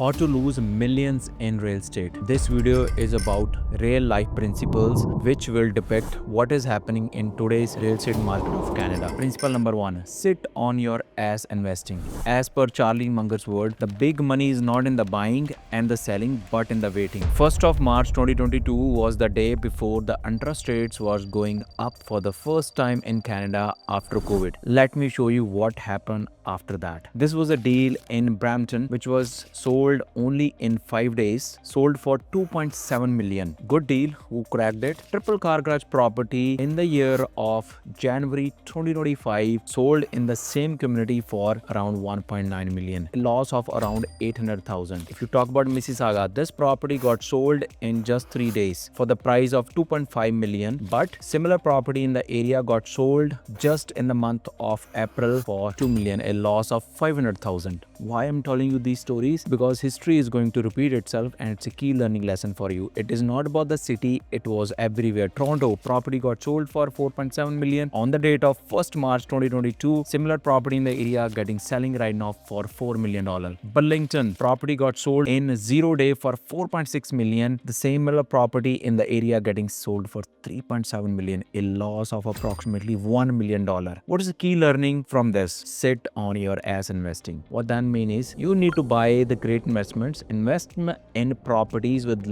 How to lose millions in real estate. This video is about real life principles which will depict what is happening in today's real estate market of Canada. Principle number 1. Sit on your ass investing. As per Charlie Munger's word, the big money is not in the buying and the selling but in the waiting. 1st of March 2022 was the day before the interest rates was going up for the first time in Canada after COVID. Let me show you what happened after that. This was a deal in Brampton which was sold only in 5 days, sold for 2.7 million. Good deal. Who cracked it? Triple car garage property in the year of January 2025, sold in the same community for around 1.9 million. A loss of around 800,000. If you talk about Mississauga, this property got sold in just 3 days for the price of 2.5 million, but similar property in the area got sold just in the month of April for 2 million, a loss of 500,000. Why I'm telling you these stories? Because history is going to repeat itself and it's a key learning lesson for you. It is not about the city, it was everywhere. Toronto property got sold for 4.7 million on the date of 1st March 2022. Similar property in the area getting selling right now for $4 million. Burlington property got sold in 0 day for 4.6 million. The similar property in the area getting sold for 3.7 million, a loss of approximately $1 million. What is the key learning from this? Sit on your ass investing. What that means is you need to buy the great investments, invest in properties with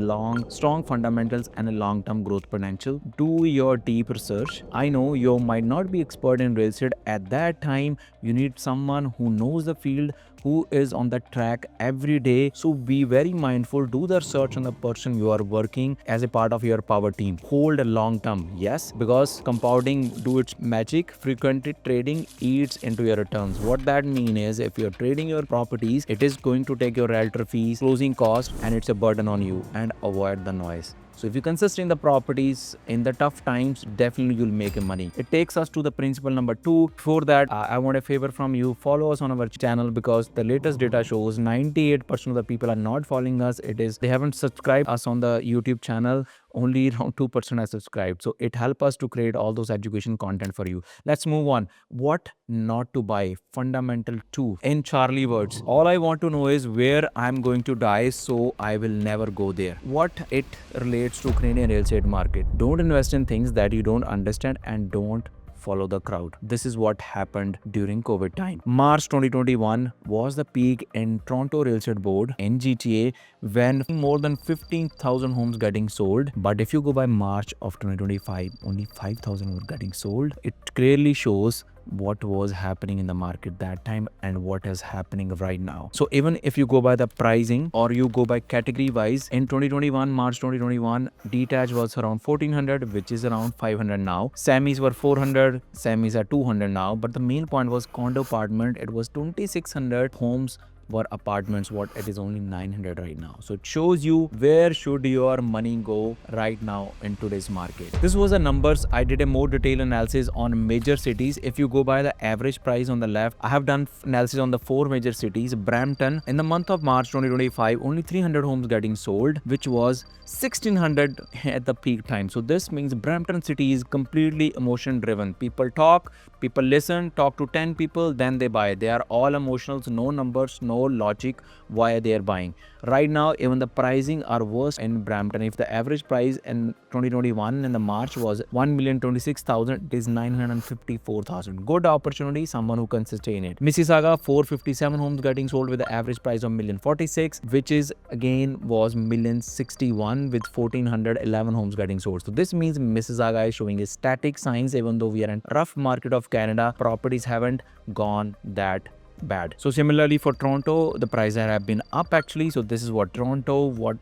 strong fundamentals and a long-term growth potential. Do your deep research. I know you might not be expert in real estate. At that time, you need someone who knows the field, who is on the track every day. So be very mindful, do the research on the person you are working as a part of your power team. Hold a long term, yes, because compounding do its magic. Frequent trading eats into your returns. What that means is if you're trading your properties, it is going to take your realtor fees, closing costs, and it's a burden on you. And avoid the noise. So if you consist in the properties in the tough times, definitely you'll make a money. It takes us to the principle number 2. Before that, I want a favor from you. Follow us on our channel because the latest data shows 98% of the people are not following us. They haven't subscribed us on the YouTube channel. Only around 2% are subscribed. So it helps us to create all those education content for you. Let's move on. What not to buy? Fundamental 2. In Charlie words, all I want to know is where I'm going to die, so I will never go there. What it relates to Canadian real estate market. Don't invest in things that you don't understand and don't follow the crowd. This is what happened during COVID time. March 2021 was the peak in Toronto Real Estate Board in GTA when more than 15,000 homes getting sold. But if you go by March of 2025, only 5,000 were getting sold. It clearly shows what was happening in the market that time and what is happening right now. So even if you go by the pricing or you go by category wise, in 2021, March 2021, detached was around 1400, which is around 500 now. Semis were 400, semis are 200 now. But the main point was condo apartment. It was 2600 homes were apartments. What it is only 900 right now. So it shows you where should your money go right now in today's market. This was the numbers. I did a more detailed analysis on major cities. If you go by the average price on the left, I have done analysis on the 4 major cities. Brampton in the month of March 2025, only 300 homes getting sold, which was 1600 at the peak time. So this means Brampton city is completely emotion driven. People talk, people listen, talk to 10 people, then they buy. They are all emotionals, no numbers, no logic why they are buying. Right now, even the pricing are worse in Brampton. If the average price in 2021 in the March was 1,026,000, it is 954,000. Good opportunity, someone who can sustain it. Mississauga, 457 homes getting sold with the average price of 1,046,000, which is again was 1,061,000 with 1,411 homes getting sold. So this means Mississauga is showing a static signs. Even though we are in rough market of Canada, properties haven't gone that bad. So similarly for Toronto, the prices have been up actually. So this is what Toronto, what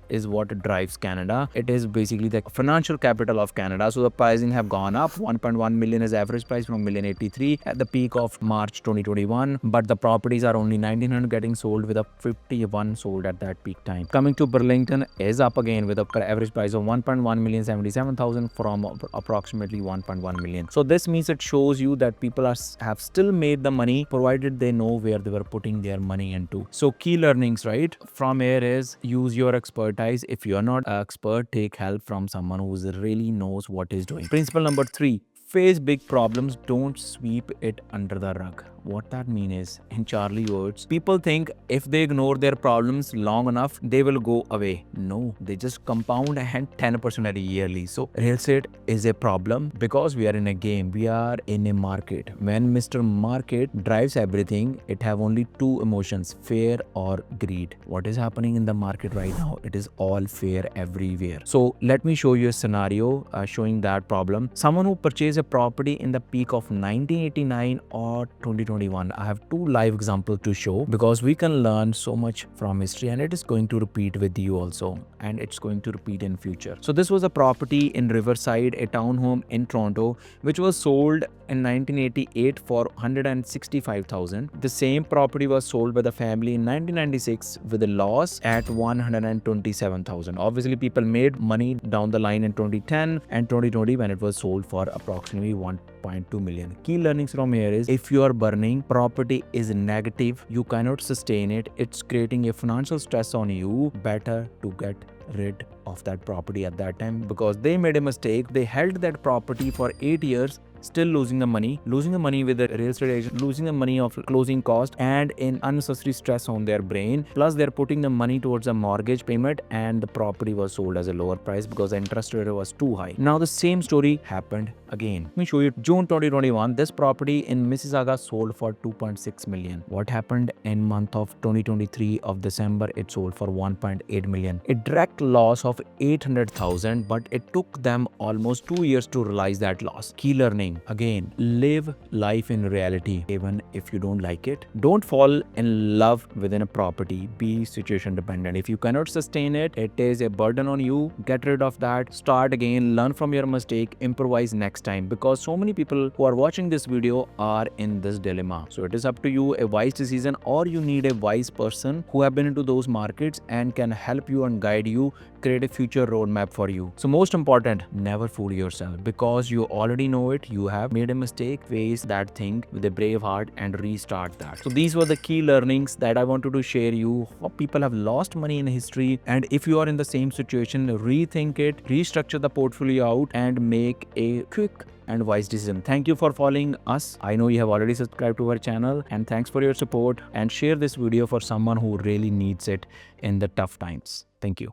drives Canada. It is basically the financial capital of Canada. So the pricing have gone up. 1.1 million is average price from 1,083,000 at the peak of March 2021. But the properties are only 1,900 getting sold with a 51 sold at that peak time. Coming to Burlington is up again with a average price of 1.1 million 77,000 from approximately 1.1 million. So this means it shows you that people have still made the money provided they know where they were putting their money into. So key learnings right from here is use your expertise. If you're not an expert, take help from someone who really knows what is doing. Principle number 3. Face big problems, don't sweep it under the rug. What that means is, in Charlie words, people think if they ignore their problems long enough, they will go away. No, they just compound and 10% at yearly. So real estate is a problem because we are in a game. We are in a market. When Mr. Market drives everything, it have only two emotions, fear or greed. What is happening in the market right now? It is all fear everywhere. So let me show you a scenario showing that problem. Someone who purchased a property in the peak of 1989 or 2021. I have two live examples to show because we can learn so much from history, and it is going to repeat with you also, and it's going to repeat in future. So this was a property in Riverside, a townhome in Toronto, which was sold in 1988 for 165,000. The same property was sold by the family in 1996 with a loss at 127,000. Obviously, people made money down the line in 2010 and 2020 when it was sold for approximately 1.2 million. Key learnings from here is, if you are burning, property is negative, you cannot sustain it, it's creating a financial stress on you, better to get rid of that property at that time, because they made a mistake. They held that property for 8 years, still losing the money with the real estate agent, losing the money of closing cost and in unnecessary stress on their brain. Plus they're putting the money towards a mortgage payment, and the property was sold as a lower price because the interest rate was too high. Now the same story happened again. Let me show you. June 2021, this property in Mississauga sold for 2.6 million. What happened in month of 2023 of December? It sold for 1.8 million. A direct loss of 800,000, but it took them almost 2 years to realize that loss. Key learning. Again, live life in reality even if you don't like it. Don't fall in love within a property. Be situation dependent. If you cannot sustain it, it is a burden on you. Get rid of that. Start again. Learn from your mistake. Improvise next time, because so many people who are watching this video are in this dilemma. So it is up to you, a wise decision, or you need a wise person who have been into those markets and can help you and guide you, create a future roadmap for you. So most important, never fool yourself, because you already know it. You have made a mistake. Face that thing with a brave heart and restart that. So these were the key learnings that I wanted to share you. How people have lost money in history, and if you are in the same situation, rethink it, restructure the portfolio out, and make a quick and wise decision. Thank you for following us. I know you have already subscribed to our channel, and thanks for your support, and share this video for someone who really needs it in the tough times. Thank you.